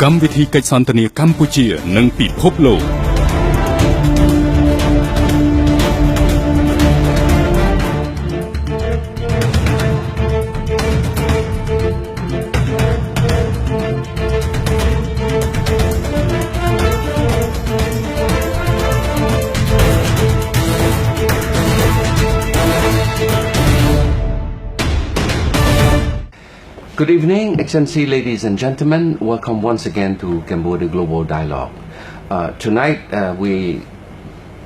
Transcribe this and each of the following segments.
កម្មវិធីកិច្ចសន្ទនាកម្ពុជានិងពិភពលោក Good evening, Excellency, ladies and gentlemen. Welcome once again to Cambodia Global Dialogue. Tonight we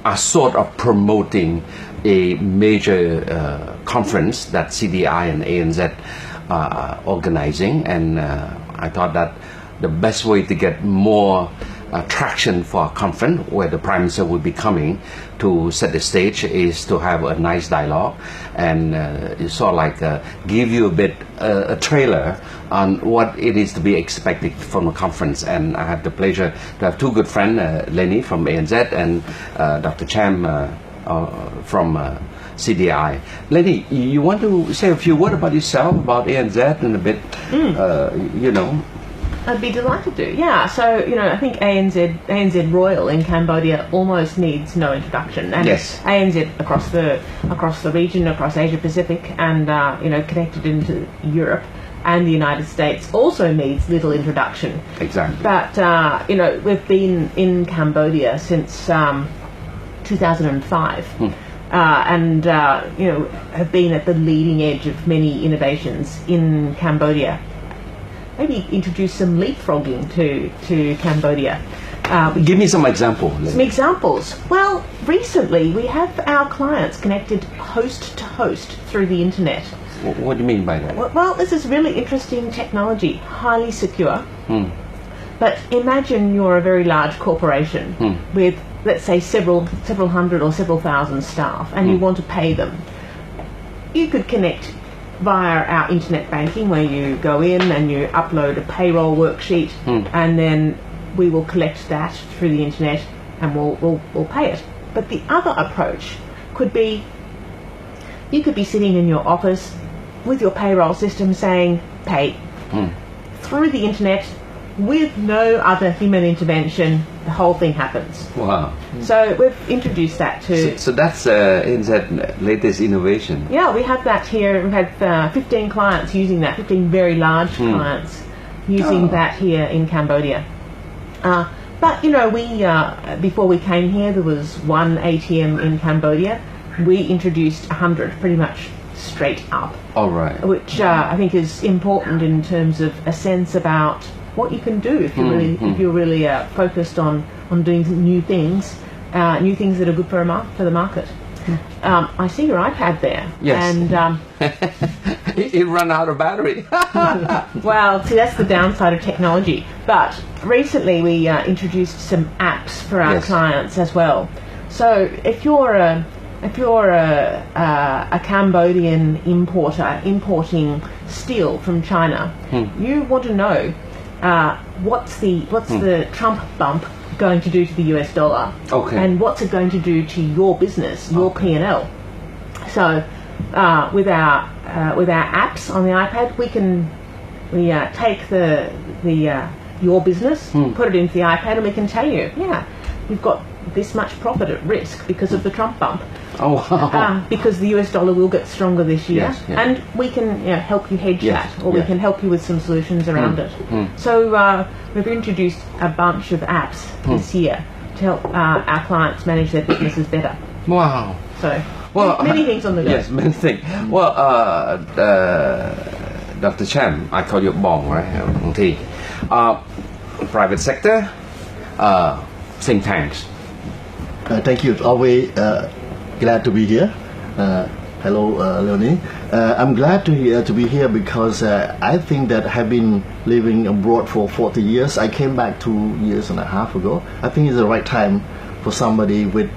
are sort of promoting a major conference that CDRI and ANZ are organizing, and I thought that the best way to get more traction for a conference where the Prime Minister will be coming to set the stage is to have a nice dialogue and it's sort of like give you a bit a trailer on what it is to be expected from the conference. And I have the pleasure to have two good friends, Lenny from ANZ and Dr. Cham from CDRI. Lenny, you want to say a few words about yourself, about ANZ and a bit, you know? I'd be delighted to, yeah. So, I think ANZ Royal in Cambodia almost needs no introduction. And yes. ANZ across the region, across Asia Pacific and, connected into Europe and the United States also needs little introduction. Exactly. But, we've been in Cambodia since 2005. And have been at the leading edge of many innovations in Cambodia. Maybe introduce some leapfrogging to Cambodia. Give me some examples. Some examples. Well, recently we have our clients connected host to host through the internet. What do you mean by that? Well, this is really interesting technology, highly secure. But imagine you're a very large corporation with, let's say, several hundred or several thousand staff, and you want to pay them. You could connect via our internet banking, where you go in and you upload a payroll worksheet, and then we will collect that through the internet and we'll pay it. But the other approach could be, you could be sitting in your office with your payroll system saying pay through the internet with no other human intervention. The whole thing happens. Wow. So we've introduced that to... So that's ANZ latest innovation. Yeah, we have that here. We've had 15 clients using that, 15 very large clients using that here in Cambodia. But, we before we came here, there was one ATM in Cambodia. We introduced 100 pretty much straight up. All right. Which I think is important in terms of a sense about what you can do if you're really focused on doing new things that are good for the market. I see your iPad there. Yes. And it ran out of battery. well, see, that's the downside of technology. But recently we introduced some apps for our clients as well. So if you're a Cambodian importer importing steel from China, you want to know what's the Trump bump going to do to the US dollar, and what's it going to do to your business, your P&L. So with our apps on the iPad, we take your business, put it into the iPad, and we can tell you, you've got this much profit at risk because of the Trump bump. Oh, wow. Because the US dollar will get stronger this year, and we can help you hedge that, or we can help you with some solutions around it. So we've introduced a bunch of apps this year to help our clients manage their businesses better. Wow. So many things on the go. Yes, many things. Well, Dr. Cham, I call you Bong, right? Private sector, think tanks. Thank you. Always glad to be here. Hello, Leonie. I'm glad to be here because I think that I've been living abroad for 40 years. I came back 2 years and a half ago. I think it's the right time for somebody with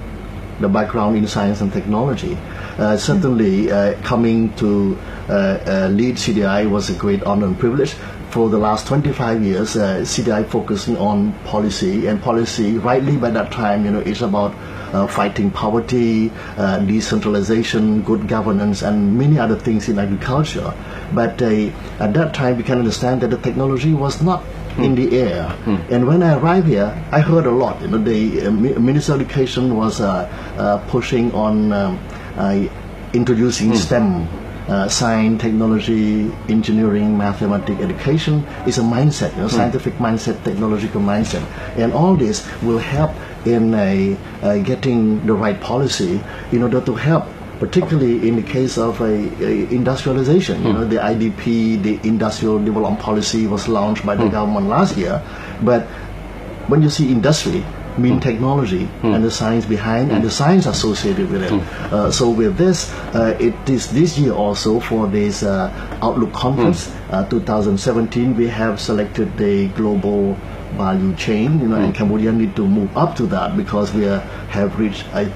the background in science and technology. Certainly, coming to lead CDRI was a great honor and privilege. For the last 25 years, CDRI focusing on policy, and policy, rightly by that time, it's about fighting poverty, decentralization, good governance, and many other things in agriculture. But at that time, we can understand that the technology was not in the air. And when I arrived here, I heard a lot. You know, the Minister of Education was pushing on introducing STEM. Science, technology, engineering, mathematics, education is a mindset, you know, scientific mindset, technological mindset, and all this will help in getting the right policy in order to help, particularly in the case of industrialization. You know, the IDP, the Industrial Development Policy, was launched by the government last year, but when you see industry, mean technology and the science behind and the science associated with it. So with this, it is this year also for this Outlook Conference 2017, we have selected the global value chain, you know, and Cambodia need to move up to that because we have reached a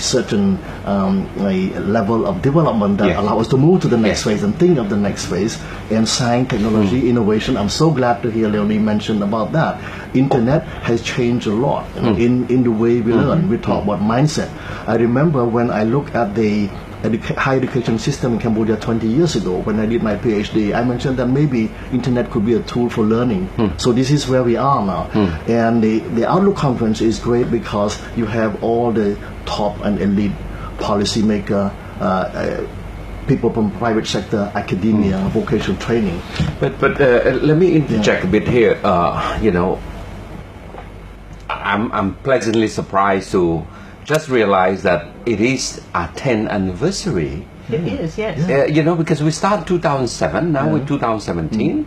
certain a level of development that allow us to move to the next phase and think of the next phase. And science, technology, innovation, I'm so glad to hear Leonie mention about that. Internet has changed a lot in the way we learn. We talk about mindset. I remember when I look at the higher education system in Cambodia 20 years ago, when I did my PhD, I mentioned that maybe internet could be a tool for learning. So this is where we are now. And the Outlook Conference is great because you have all the top and elite policymaker, people from private sector, academia, vocational training. But let me interject a bit here. You know, I'm pleasantly surprised to just realize that it is our 10th anniversary. It is, yes. You know, because we started 2007, now we're 2017,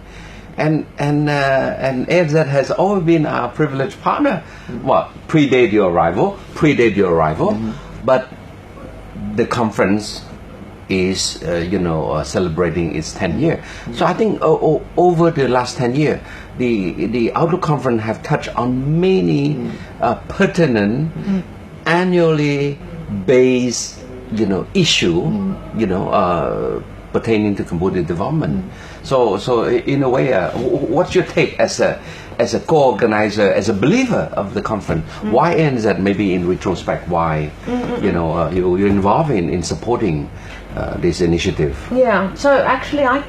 and ANZ has always been our privileged partner. What, predate your arrival, but the conference is, celebrating its 10th year. So I think over the last 10 years, the Outlook Conference have touched on many pertinent annually based, issue, pertaining to Cambodian development. So in a way, what's your take as a co-organizer, as a believer of the conference? Why ANZ, maybe in retrospect, why you're involved in supporting this initiative? Yeah, so actually I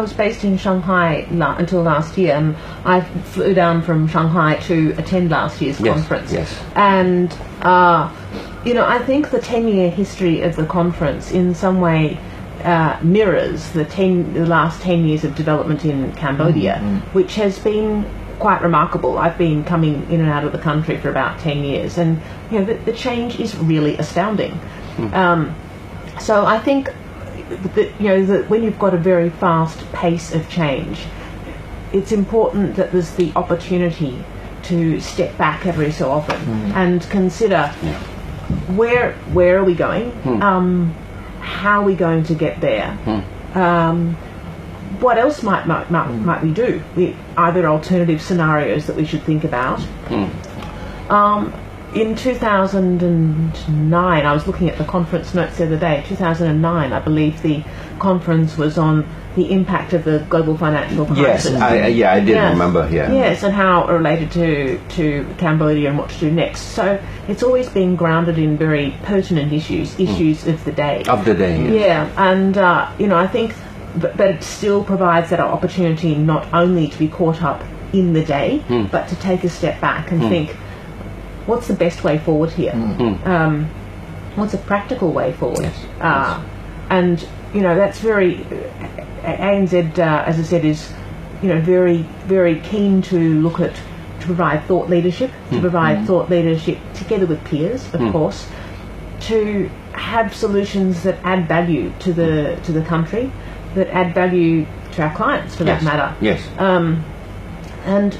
was based in Shanghai until last year, and I flew down from Shanghai to attend last year's conference. Yes. And, I think the 10-year history of the conference in some way mirrors the last 10 years of development in Cambodia, which has been quite remarkable. I've been coming in and out of the country for about 10 years, and the change is really astounding. So I think that when you've got a very fast pace of change, it's important that there's the opportunity to step back every so often and consider where are we going, how are we going to get there, what else might we do? Are there alternative scenarios that we should think about? In 2009, I was looking at the conference notes the other day. 2009, I believe the conference was on the impact of the global financial crisis. Yes, I did remember. Yeah. Yes, and how it related to Cambodia and what to do next. So it's always been grounded in very pertinent issues of the day. Of the day. Yes. Yeah, and I think, but it still provides that opportunity not only to be caught up in the day, but to take a step back and think, what's the best way forward here? What's a practical way forward? Yes. And that's very ANZ, as I said, is very, very keen to provide thought leadership, together with peers, of course, to have solutions that add value to the country, that add value to our clients, for that matter. Yes. And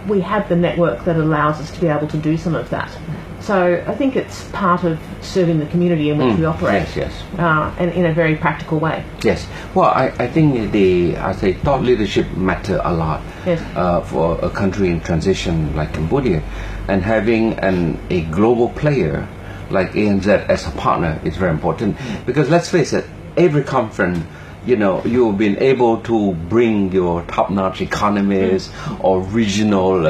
we have the network that allows us to be able to do some of that. So I think it's part of serving the community in which we operate, and in a very practical way. Yes. Well, I think thought leadership matter a lot for a country in transition like Cambodia, and having a global player like ANZ as a partner is very important, because let's face it, every conference, you've been able to bring your top-notch economists or regional,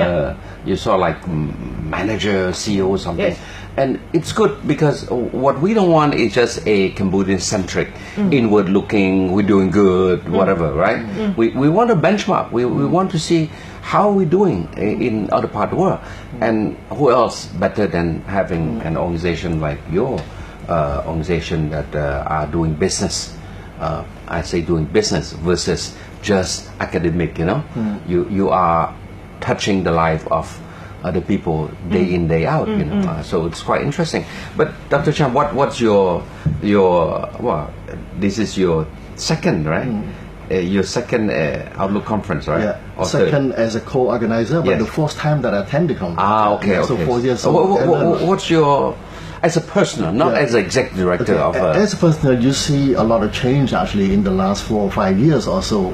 manager, CEO or something. Yes. And it's good, because what we don't want is just a Cambodian-centric, inward-looking, we're doing good, whatever, right? We want to benchmark. We want to see how are we doing in other part of the world, and who else better than having an organization like your organization that are doing business. I say doing business versus just academic. You are touching the life of other people day in, day out. So it's quite interesting. But Dr. Cham, what's your well, this is your second, right? Your second Outlook conference, right? Yeah, Or second third? as a co-organizer, but Yes. the first time that I attend the conference. Okay. So 4 years. So what's your, as a personal, not as an executive director of As a personal, you see a lot of change actually in the last 4 or 5 years or so.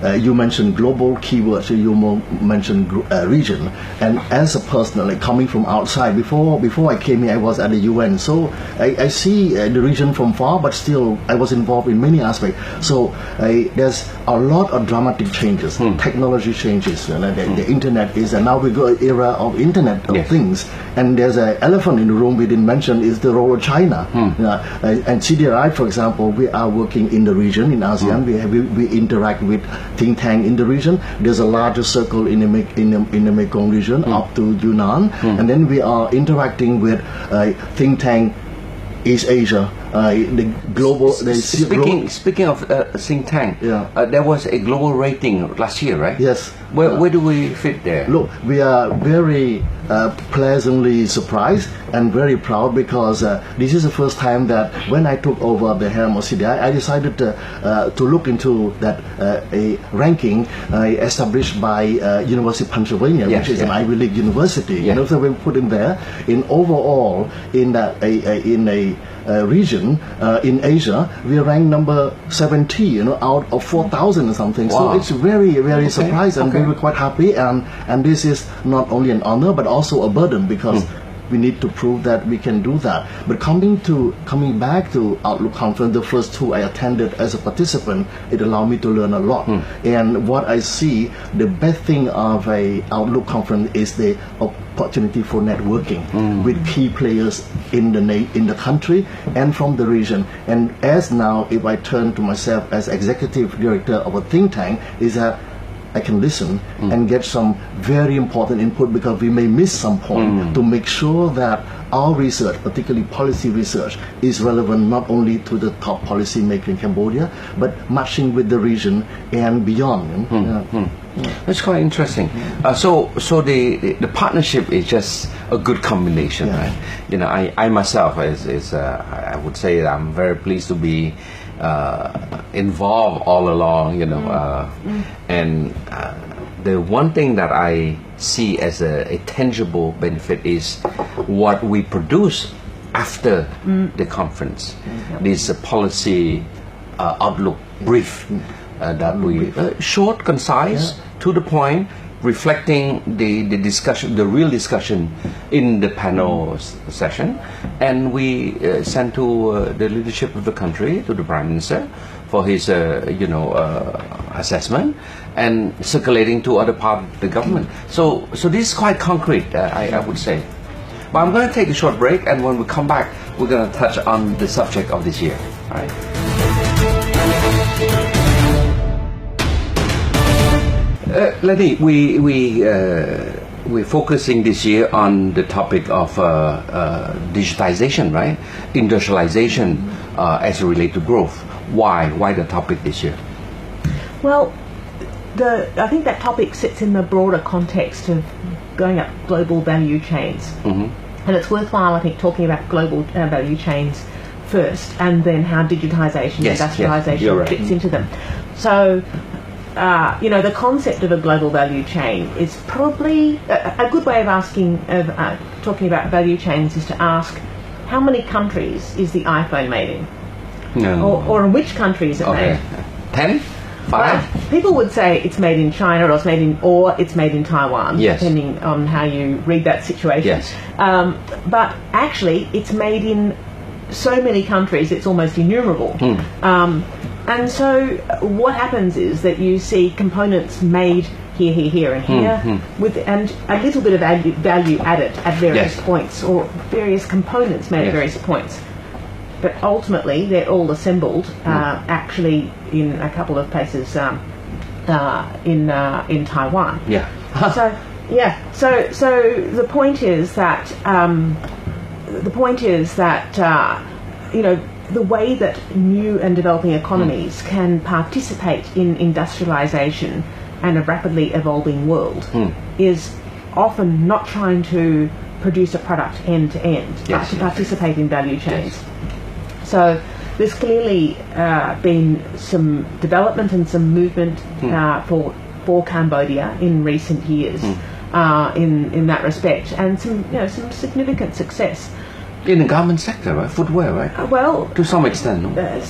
You mentioned global keywords, you mentioned region, and as a personal, like coming from outside, before I came here, I was at the UN, so I see the region from far, but still I was involved in many aspects. So there's a lot of dramatic changes, technology changes, the internet is, and now we go an era of internet of things, and there's an elephant in the room we didn't mention is the role of China. And CDRI, for example, we are working in the region, in ASEAN, we interact with think tank in the region. There's a larger circle in the Mekong region up to Yunnan, and then we are interacting with think tank East Asia, the global. Speaking of think tank, there was a global rating last year, right? Yes. Where do we fit there? Look, we are very pleasantly surprised and very proud because this is the first time that when I took over the helm of CDI, I decided to look into that a ranking established by University of Pennsylvania, which is an Ivy League university. So we put in there in overall in a region in Asia, we are ranked number 70, out of 4,000 or something. Wow. So it's very, very surprising, and we were quite happy. And this is not only an honor, but also a burden because we need to prove that we can do that. But coming back to Outlook Conference, the first two I attended as a participant, it allowed me to learn a lot. And what I see, the best thing of a Outlook Conference is the opportunity for networking with key players in the country and from the region. And as now, if I turn to myself as executive director of a think tank, is that I can listen and get some very important input because we may miss some point to make sure that our research, particularly policy research, is relevant not only to the top policy maker in Cambodia, but matching with the region and beyond. That's quite interesting. So the partnership is just a good combination, right? I myself I would say that I'm very pleased to be involved all along, and the one thing that I see as a tangible benefit is what we produce after the conference. This policy outlook brief that we short, concise, to the point, reflecting the discussion, the real discussion in the panel session, and we sent to the leadership of the country, to the Prime Minister, for his assessment, and circulating to other part of the government. So this is quite concrete, I would say. But I'm going to take a short break, and when we come back, we're going to touch on the subject of this year. All right. Lenny, we're focusing this year on the topic of digitization, right? Industrialization as it relates to growth. Why the topic this year? Well, I think that topic sits in the broader context of going up global value chains. And it's worthwhile, I think, talking about global value chains first, and then how digitisation, industrialisation fits into them. So, the concept of a global value chain is probably a good way of talking about value chains is to ask, how many countries is the iPhone made in? Or in which country is it made? 10? 5? Well, people would say it's made in China, or it's made in Taiwan, depending on how you read that situation. But actually, it's made in so many countries, it's almost innumerable. And so what happens is that you see components made here, and here, and a little bit of value added at various points, or various components made at various points. But ultimately, they're all assembled, actually, in a couple of places in Taiwan. Yeah. So the point is that the way that new and developing economies can participate in industrialization and a rapidly evolving world is often not trying to produce a product end to end, but to participate in value chains. So there's clearly been some development and some movement for Cambodia in recent years in that respect, and some significant success. In the garment sector, right? Footwear, right? Well, to some extent, no?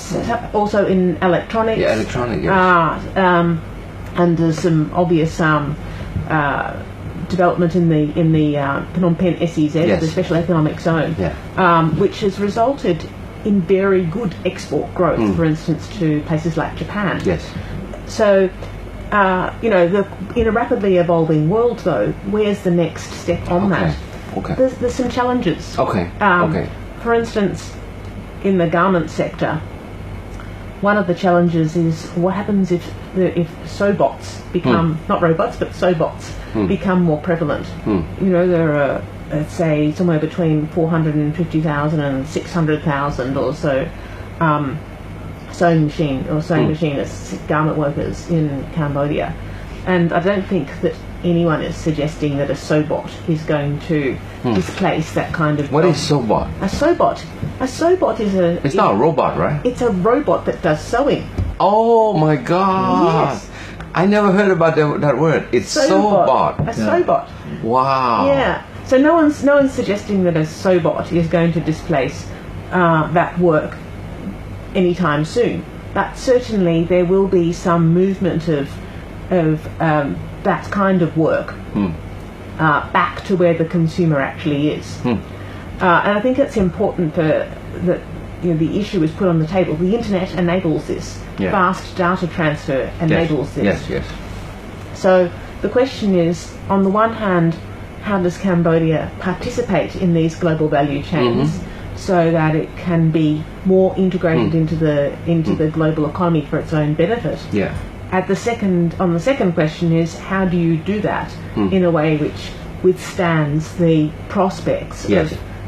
Also in electronics. Yeah, electronic, yes. And there's some obvious development in the Phnom Penh SEZ, the Special Economic Zone, which has resulted in very good export growth, for instance, to places like Japan. Yes. So, in a rapidly evolving world, though, where's the next step on that? Okay. There's some challenges. Okay. For instance, in the garment sector, one of the challenges is what happens if sobots become, not robots, but sobots become more prevalent. There are, let's say, somewhere between 450,000 and 600,000 or so sewing machinists, garment workers in Cambodia. And I don't think that anyone is suggesting that a sobot is going to displace that kind of... What is sobot? A sobot is a... It's not a robot, right? It's a robot that does sewing. Oh my God! Yes. I never heard about that word. It's sobot. A sobot. Wow. Yeah. So no one's suggesting that a sobot is going to displace that work anytime soon. But certainly there will be some movement of that kind of work back to where the consumer actually is. And I think it's important that the issue is put on the table. The internet enables this. Fast data transfer enables this. Yes. So the question is, on the one hand, how does Cambodia participate in these global value chains so that it can be more integrated into the global economy for its own benefit? Yeah. On the second question is, how do you do that in a way which withstands the prospects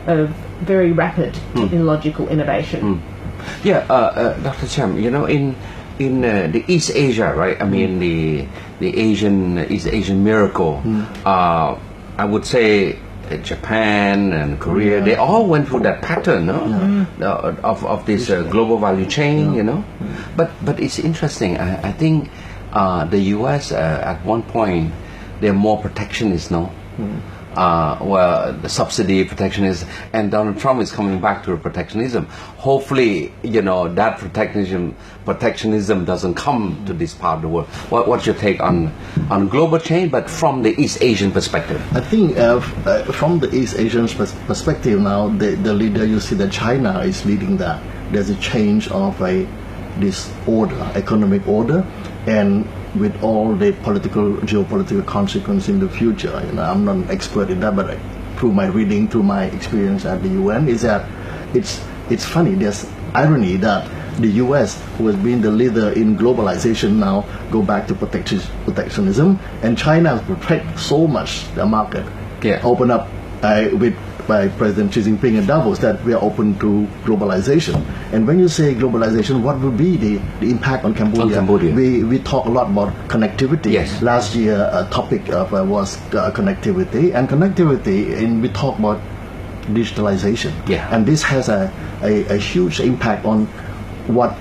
of very rapid technological innovation? Dr. Cham, in the East Asia, right? I mean the East Asian miracle. I would say Japan and Korea, they all went through that pattern, of this global value chain, But it's interesting. I think the U.S. At one point they're more protectionist, no? Well, the subsidy protectionism, and Donald Trump is coming back to protectionism. Hopefully, that protectionism doesn't come to this part of the world. What's your take on global chain, but from the East Asian perspective? I think from the East Asian perspective now, the leader, you see that China is leading that. There's a change of this order, economic order, and with all the geopolitical consequences in the future. I'm not an expert in that, but through my reading, through my experience at the UN, is that it's funny. There's irony that the U.S., who has been the leader in globalization, now go back to protectionism, and China has protected so much the market. Open up by President Xi Jinping in Davos that we are open to globalization. And when you say globalization, what will be the impact on Cambodia? We talk a lot about connectivity. Yes. Last year, a topic was connectivity, and we talk about digitalization. And this has a huge impact on what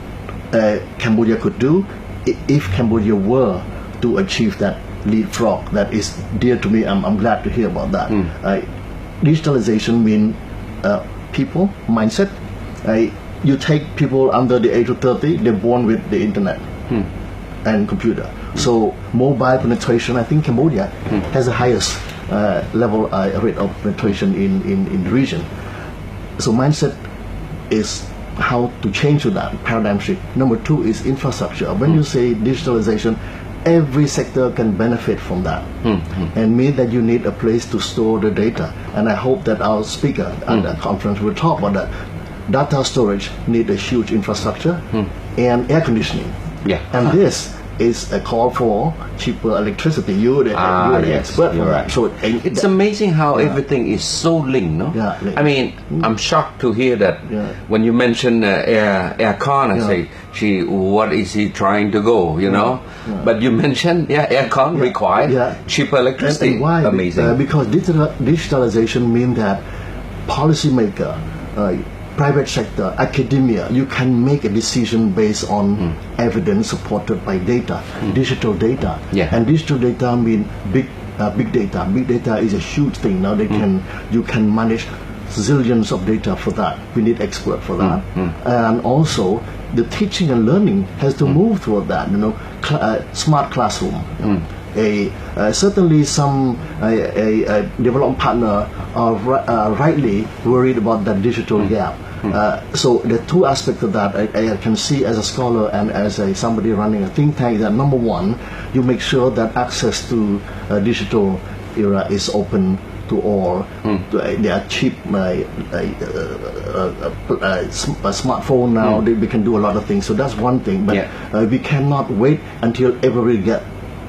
Cambodia could do if Cambodia were to achieve that leapfrog that is dear to me. I'm glad to hear about that. Digitalization means people, mindset. You take people under the age of 30, they're born with the internet and computer. So mobile penetration, I think Cambodia has the highest rate of penetration in the region. So mindset is how to change to that paradigm shift. Number two is infrastructure. When you say digitalization, every sector can benefit from that, and mean that you need a place to store the data. And I hope that our speaker at the conference will talk about that. Data storage need a huge infrastructure and air conditioning. And this is a call for cheaper electricity. You're the Yes, expert for you're that. right. So It's amazing how everything is so linked, no? Yeah, linked. I mean, I'm shocked to hear that when you mention aircon, I say, gee, what is he trying to go, you know? But you mentioned, aircon require cheaper electricity. And why? Amazing. Because digitalization means that policymaker, private sector, academia, you can make a decision based on evidence supported by data, digital data. And digital data mean big data. Big data is a huge thing. Now you can manage zillions of data for that. We need expert for that. And also the teaching and learning has to move toward that, you know, smart classroom. Certainly some development partner are rightly worried about that digital gap. So the two aspects of that I can see as a scholar and as somebody running a think tank, that number one, you make sure that access to digital era is open to all. They are cheap. Smartphone now, we can do a lot of things. So that's one thing. But we cannot wait until everybody get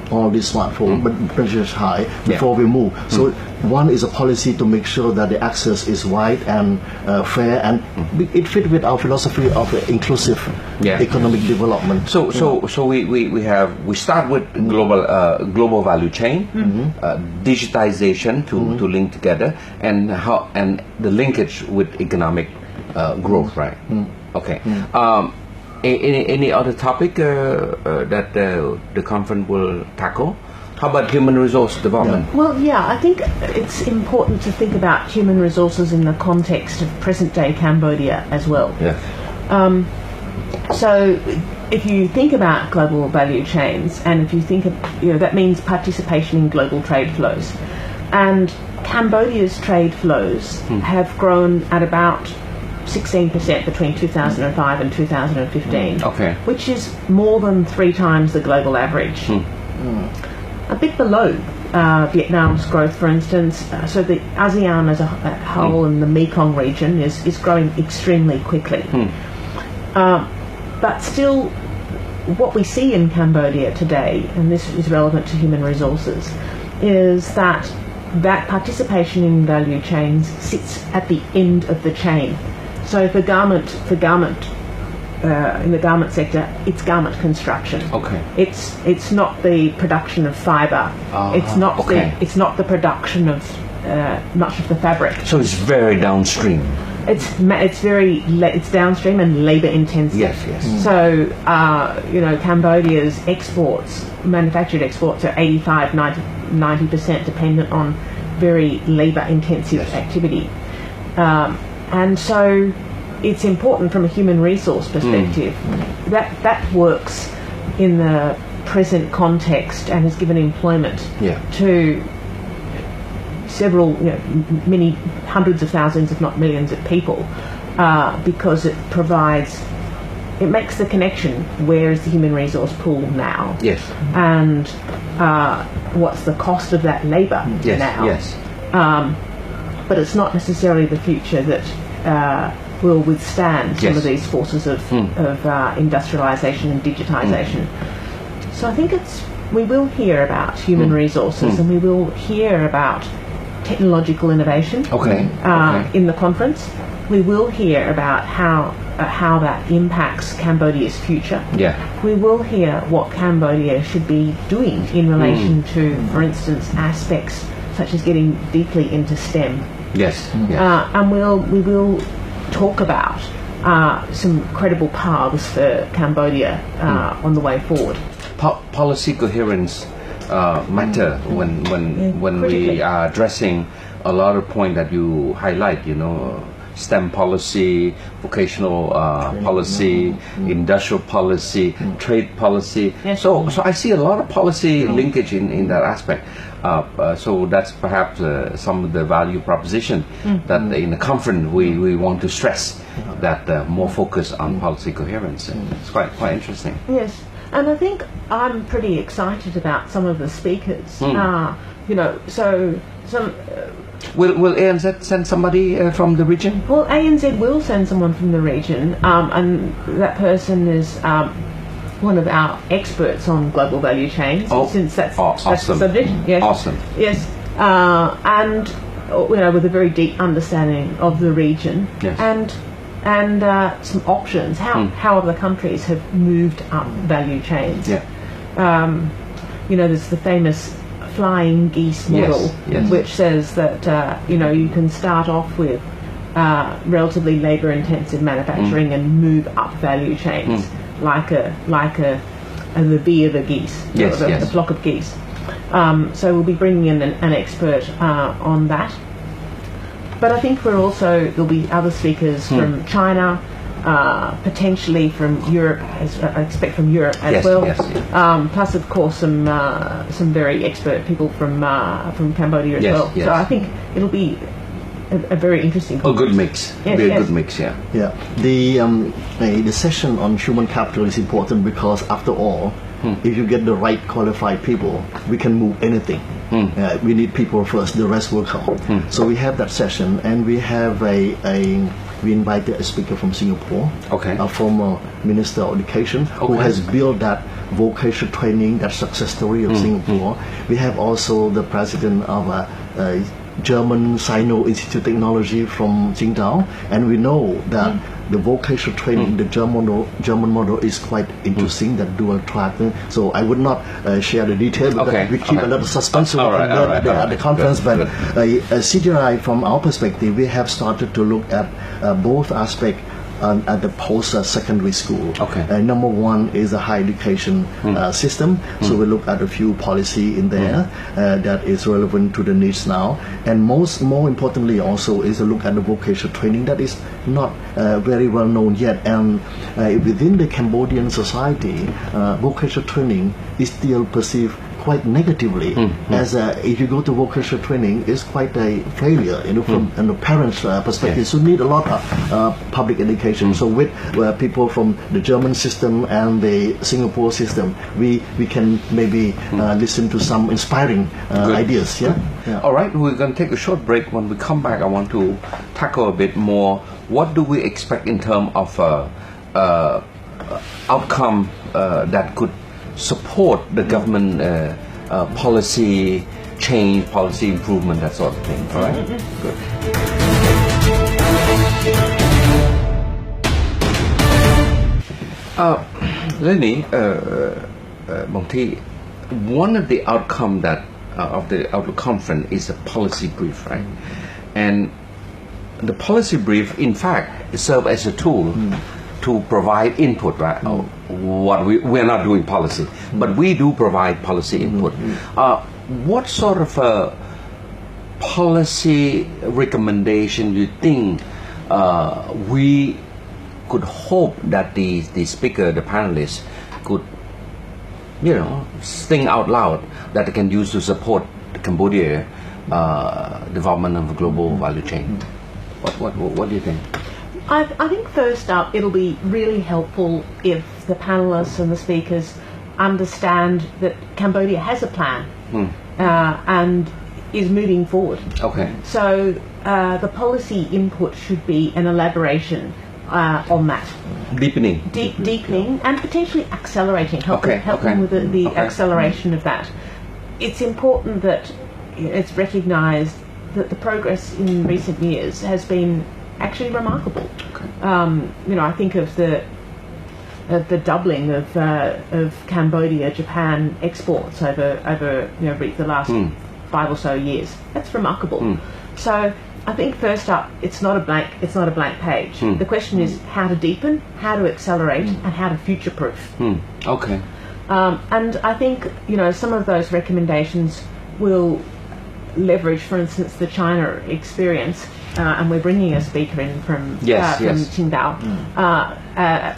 all these smartphones, but pressure is high before we move. So one is a policy to make sure that the access is wide and fair, and it fits with our philosophy of inclusive economic development. So we start with global value chain, digitization to link together, and the linkage with economic growth, right? Okay. Any other topic that the conference will tackle? How about human resource development? Well, I think it's important to think about human resources in the context of present-day Cambodia as well. So if you think about global value chains, and if you think of, that means participation in global trade flows. And Cambodia's trade flows have grown at about 16% between 2005 and 2015, which is more than 3 times the global average. A bit below Vietnam's growth, for instance. So the ASEAN as a whole and the Mekong region is growing extremely quickly. But still, what we see in Cambodia today, and this is relevant to human resources, is that participation in value chains sits at the end of the chain. So for garment in the garment sector, it's garment construction. It's not the production of fibre. It's not the production of much of the fabric. So it's very downstream. It's downstream and labour intensive. So Cambodia's manufactured exports are 85-90% dependent on very labour intensive activity. And so it's important from a human resource perspective that works in the present context and has given employment to many hundreds of thousands, if not millions of people, because it makes the connection. Where is the human resource pool now? And what's the cost of that labour now? But it's not necessarily the future that will withstand some of these forces of industrialisation and digitisation. So I think we will hear about human resources, and we will hear about technological innovation in the conference. We will hear about how that impacts Cambodia's future. We will hear what Cambodia should be doing in relation to, for instance, aspects such as getting deeply into STEM. And we will talk about some credible paths for Cambodia on the way forward. Policy coherence matter when we are addressing a lot of points that you highlight. STEM policy, vocational policy, industrial policy, trade policy. So I see a lot of policy linkage in that aspect. So that's perhaps some of the value proposition that in the conference we want to stress, that more focus on policy coherence. It's quite interesting. Yes, and I think I'm pretty excited about some of the speakers. So some. Will ANZ send somebody from the region? Well, ANZ will send someone from the region, and that person is one of our experts on global value chains, since that's the awesome. subject. Yes. Awesome. Yes, and with a very deep understanding of the region, Yes. and some options how other countries have moved up value chains. Yeah. There's the famous flying geese model, yes. which says that you can start off with relatively labour-intensive manufacturing and move up value chains, like a levee of a geese, Yes, a yes. flock of geese. So we'll be bringing in an expert on that. But I think there'll be other speakers from China, potentially from Europe, I expect from Europe as well. Yes. Plus, of course, some very expert people from Cambodia as well. Yes. So I think it'll be a very interesting A conference. good mix. Yes, Very yes. good mix. Yeah. Yeah, the session on human capital is important because after all, if you get the right qualified people, we can move anything. We need people first, the rest will come. So we have that session, and we have we invited a speaker from Singapore, a former Minister of Education, who has built that vocational training, that success story of Singapore. We have also the president of a German Sino Institute of Technology from Qingdao, and we know that the vocational training, the German model is quite interesting, that dual track. So I would not share the detail because we keep a lot of suspense at the conference. Good. But CDRI, from our perspective, we have started to look at both aspects at the post-secondary school. Number one is the higher education system. So we look at a few policy in there that is relevant to the needs now. And more importantly also is to look at the vocational training that is not very well known yet. And within the Cambodian society, vocational training is still perceived quite negatively, as if you go to vocational training, it's quite a failure, from the parents' perspective. So need a lot of public education. So with people from the German system and the Singapore system, we can maybe listen to some inspiring ideas. Yeah. All right, we're going to take a short break. When we come back, I want to tackle a bit more. What do we expect in terms of outcome that could support the government policy change, policy improvement, that sort of thing. All right? Good. Lenny, Monty, one of the outcome that of the conference is a policy brief, right? And the policy brief, in fact, serves as a tool to provide input, right? What we're not doing policy, but we do provide policy input. What sort of policy recommendation you think we could hope that the speaker, the panelists, could think out loud that they can use to support Cambodia development of a global value chain? What do you think? I think first up, it'll be really helpful if the panelists and the speakers understand that Cambodia has a plan and is moving forward. So the policy input should be an elaboration on that. Deepening And potentially accelerating, helping with the acceleration of that. It's important that it's recognised that the progress in recent years has been actually remarkable. I think of the doubling of Cambodia Japan exports over the last 5 or so years. That's remarkable. So I think first up, it's not a blank page. The question is how to deepen, how to accelerate, and how to future-proof. And I think some of those recommendations will leverage, for instance, the China experience. And we're bringing a speaker in from Qingdao,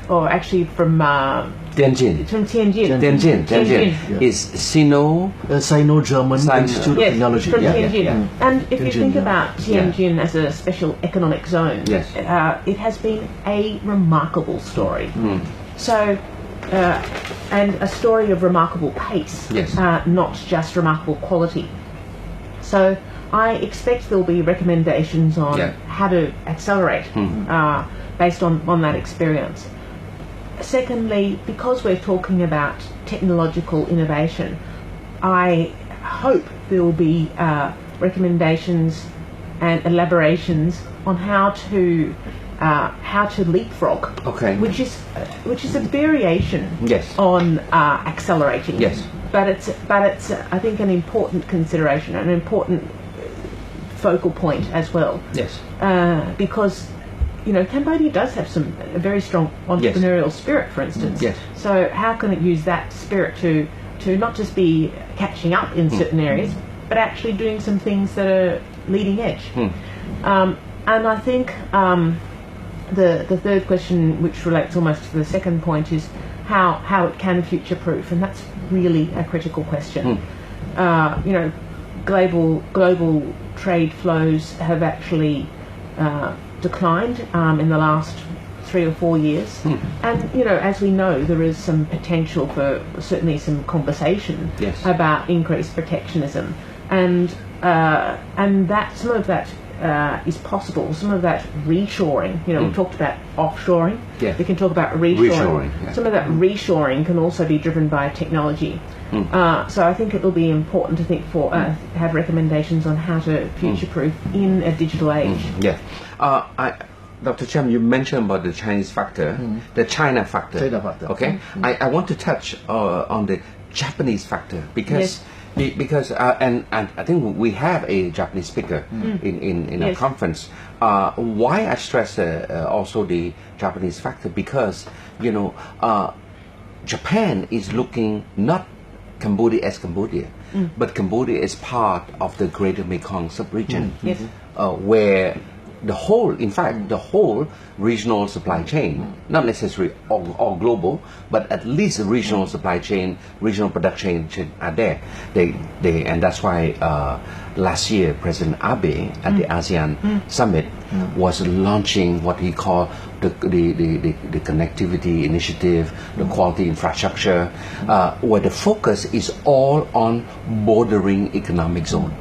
or actually from Tianjin. From Tianjin. Tianjin is Sino-German Institute of Technology. From Tianjin. And if you think about Tianjin as a special economic zone, it has been a remarkable story. So, and a story of remarkable pace, not just remarkable quality. So I expect there'll be recommendations on how to accelerate based on that experience. secondly, because we're talking about technological innovation, I hope there will be recommendations and elaborations on how to leapfrog, Okay. which is a variation Yes. on accelerating. Yes. But it's I think an important consideration, an important focal point as well. Yes. Because Cambodia does have a very strong entrepreneurial spirit, for instance. Yes. So how can it use that spirit to not just be catching up in certain areas, but actually doing some things that are leading edge? And I think the third question, which relates almost to the second point, is how it can future-proof, and that's really a critical question. Global trade flows have actually declined in the last 3 or 4 years, and as we know, there is some potential for certainly some conversation Yes. about increased protectionism, and that some of that is possible. Some of that reshoring, we talked about offshoring. Yeah. We can talk about reshoring. Reshoring, yeah. Some of that reshoring can also be driven by technology. So I think it will be important to think have recommendations on how to future-proof in a digital age. Yeah. Dr. Cham, you mentioned about the Chinese factor, the China factor. China factor. Okay. I want to touch on the Japanese factor because and I think we have a Japanese speaker in our Yes. conference. Why I stress also the Japanese factor, because Japan is looking not Cambodia as Cambodia, but Cambodia is part of the Greater Mekong sub-region, Yes. where the whole regional supply chain, not necessarily all global, but at least the regional supply chain, regional production chain are there. And that's why last year President Abe at the ASEAN summit was launching what he called the connectivity initiative, the quality infrastructure, where the focus is all on bordering economic zone,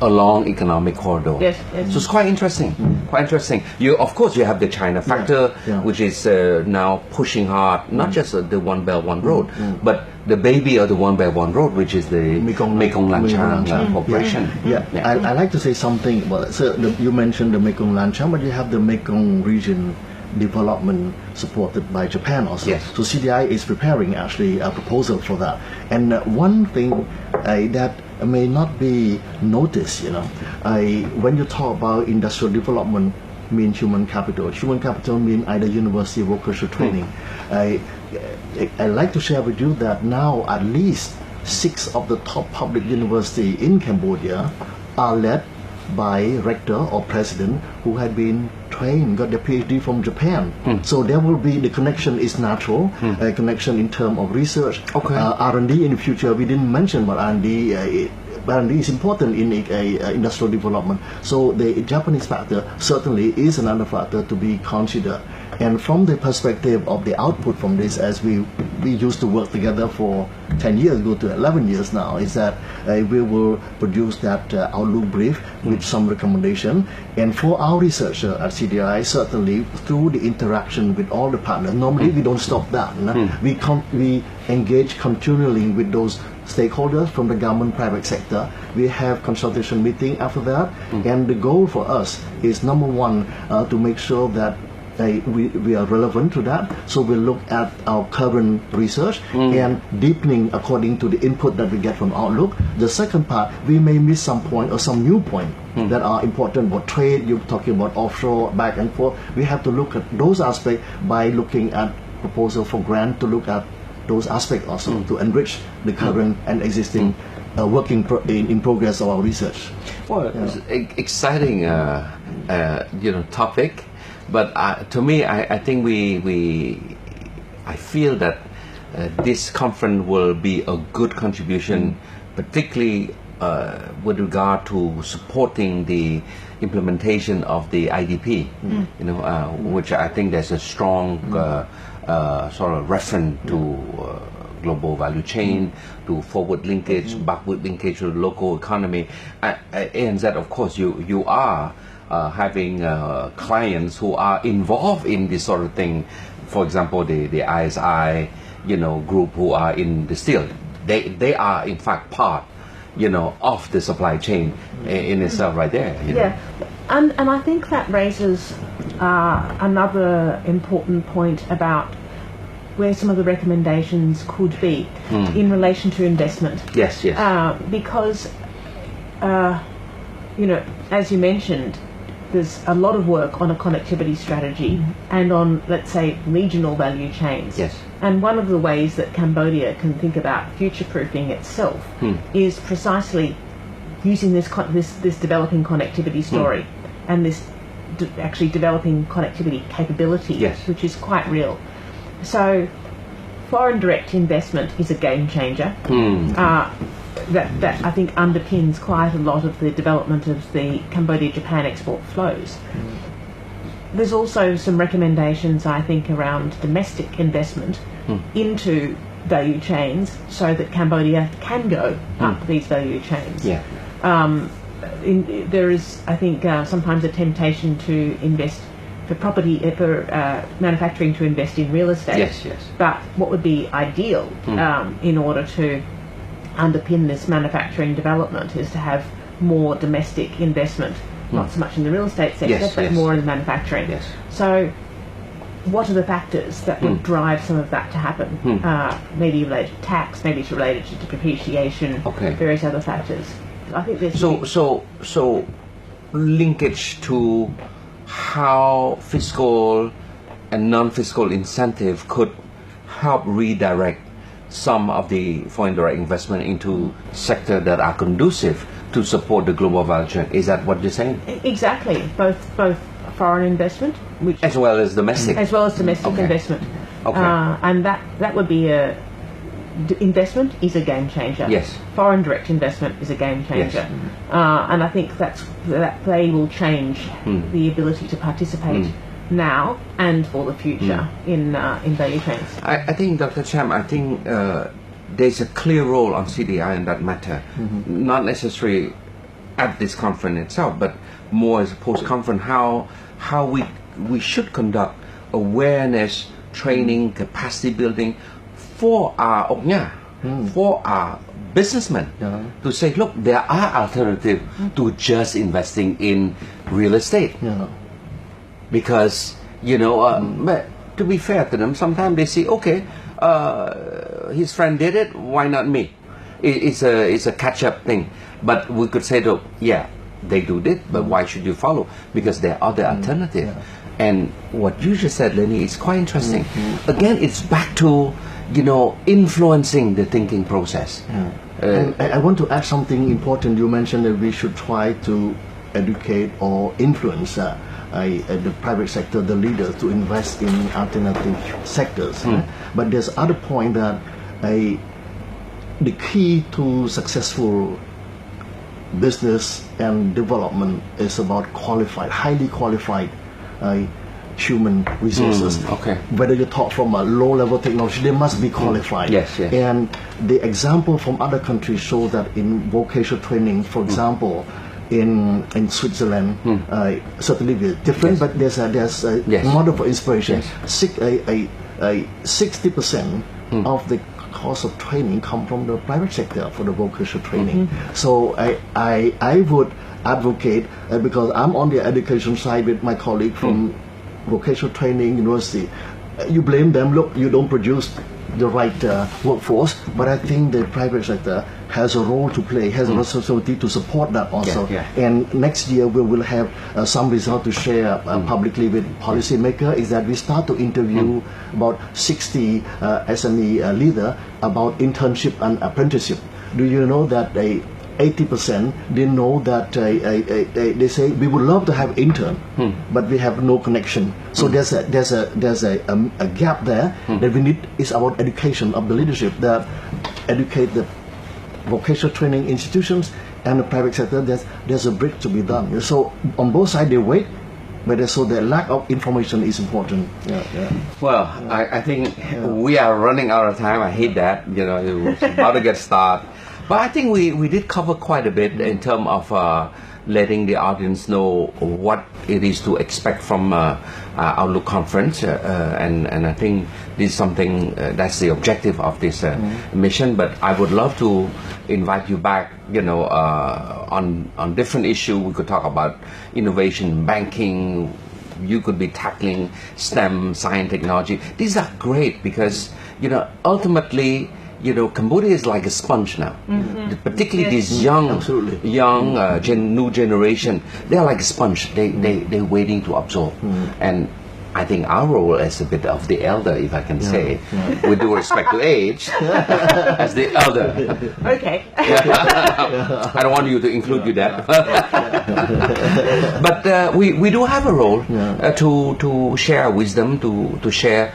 along economic corridor. Yes, yes. So it's quite interesting. Quite interesting. Of course, you have the China factor, Yeah. which is now pushing hard, not just the One Belt One Road, but the baby of the One Belt One Road, which is the Mekong Lanchang Corporation. Yeah, I like to say something about it. So you mentioned the Mekong Lanchang, but you have the Mekong region development supported by Japan also. Yes. So CDRI is preparing actually a proposal for that. And one thing that may not be noticed, when you talk about industrial development, mean human capital. Human capital mean either university vocational training. I like to share with you that now at least 6 of the top public university in Cambodia are led by rector or president who had been trained, got their PhD from Japan. So there will be, the connection is natural, a connection in terms of research. Okay. R&D in the future, we didn't mention, but R&D is important in industrial development. So the Japanese factor certainly is another factor to be considered. And from the perspective of the output from this, as we used to work together for 10 years, go to 11 years now, is that we will produce that outlook brief with some recommendation. And for our researcher at CDRI, certainly through the interaction with all the partners, normally we don't stop that. We engage continually with those stakeholders from the government, private sector. We have consultation meeting after that. And the goal for us is, number one, to make sure that we are relevant to that. So we look at our current research and deepening according to the input that we get from Outlook. The second part, we may miss some point or some new point that are important about trade. You're talking about offshore, back and forth. We have to look at those aspects by looking at proposal for grant, to look at those aspects also to enrich the current and existing working in progress of our research. Well, it's an exciting topic. But to me, I think I feel that this conference will be a good contribution, particularly with regard to supporting the implementation of the IDP, which I think there's a strong sort of reference to global value chain, to forward linkage, backward linkage to the local economy. ANZ, of course, you are having clients who are involved in this sort of thing. for example, the ISI, group who are in the steel, they are in fact part, of the supply chain in itself right there. Yeah, and I think that raises another important point about where some of the recommendations could be in relation to investment. Yes. Because, as you mentioned, there's a lot of work on a connectivity strategy and on, let's say, regional value chains. Yes. And one of the ways that Cambodia can think about future-proofing itself is precisely using this developing connectivity story and this actually developing connectivity capability, yes, which is quite real. So foreign direct investment is a game changer. That I think underpins quite a lot of the development of the Cambodia-Japan export flows. There's also some recommendations, I think, around domestic investment into value chains so that Cambodia can go up these value chains. Yeah. There is, I think, sometimes a temptation to invest for manufacturing to invest in real estate. Yes. But what would be ideal in order to underpin this manufacturing development is to have more domestic investment, not so much in the real estate sector, but more in manufacturing. Yes. So what are the factors that would drive some of that to happen? Maybe related to tax, maybe it's related to depreciation, various other factors. I think there's so linkage to how fiscal and non-fiscal incentive could help redirect some of the foreign direct investment into sectors that are conducive to support the global value chain. Is that what you're saying? Exactly. Both foreign investment, which as well as domestic, investment. And that would be investment is a game changer. Yes. Foreign direct investment is a game changer. Yes. And I think that they will change the ability to participate now and for the future in value chains. I think, Dr. Cham, there's a clear role on CDI in that matter, not necessarily at this conference itself, but more as a post-conference, how we should conduct awareness training, capacity building for our Oknya, for our businessmen, to say, look, there are alternatives to just investing in real estate. Because, but to be fair to them, sometimes they say, okay, his friend did it, why not me? It's a catch-up thing. But we could say, though, yeah, they do it, but why should you follow? Because there are other alternatives. And what you just said, Lenny, is quite interesting. Again, it's back to, influencing the thinking process. And I want to add something important. You mentioned that we should try to educate or influence the private sector, the leaders, to invest in alternative sectors. But there's other point that the key to successful business and development is about highly qualified human resources. Whether you talk from a low-level technology, they must be qualified. Yes. And the example from other countries show that in vocational training, for example, in Switzerland, certainly different, but there's a model for inspiration. 60% of the cost of training come from the private sector for the vocational training. So I would advocate, because I'm on the education side with my colleague from vocational training university, you blame them, look, you don't produce the right workforce, but I think the private sector has a role to play, has a responsibility to support that also. And next year we will have some result to share publicly with policymakers, is that we start to interview about 60 SME leaders about internship and apprenticeship. Do you know that 80% they know that they say we would love to have intern, but we have no connection. So there's a gap there that we need. Is about education of the leadership, that educate the vocational training institutions and the private sector. There's a bridge to be done. So on both sides they wait, but so the lack of information is important. Well, I think we are running out of time. I hate that. It was about to get started. But I think we did cover quite a bit in terms of letting the audience know what it is to expect from Outlook conference, and I think this is something that's the objective of this mission. But I would love to invite you back, on different issue. We could talk about innovation, banking. You could be tackling STEM, science, technology. These are great because ultimately, Cambodia is like a sponge now. Particularly these young new generation, they're like a sponge. They're waiting to absorb. And I think our role as a bit of the elder, if I can say, with due respect to age, as the elder. Okay. I don't want you to include you that. But we do have a role to share wisdom, to share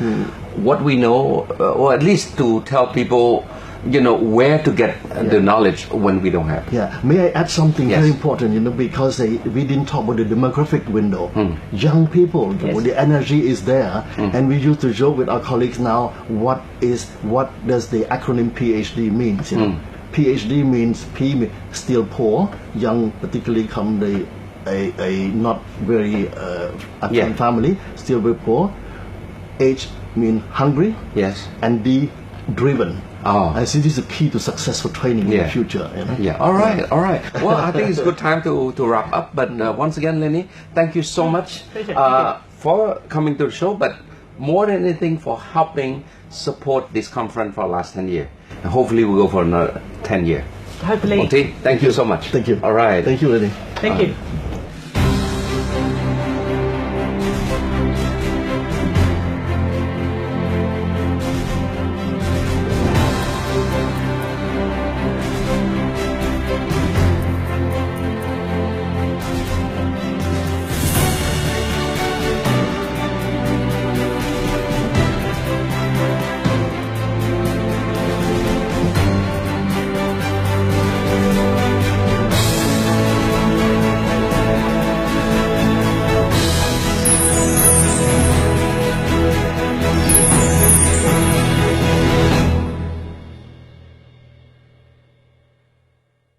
what we know, or at least to tell people, where to get the knowledge when we don't have. Yeah, may I add something Yes. very important, because we didn't talk about the demographic window. Young people, the energy is there, and we used to joke with our colleagues now, what does the acronym PhD means? PhD means P, still poor, young, particularly come a not very affluent family, still very poor. H mean hungry, Yes. and D, driven. Oh. I see this is a key to successful training in the future. Yeah. All right. Well, I think it's a good time to wrap up. But once again, Lenny, thank you so much for coming to the show. But more than anything, for helping support this conference for the last 10 years. And hopefully, we'll go for another 10 years. Hopefully. Okay. Thank you so much. Thank you. All right. Thank you, Lenny. Thank you.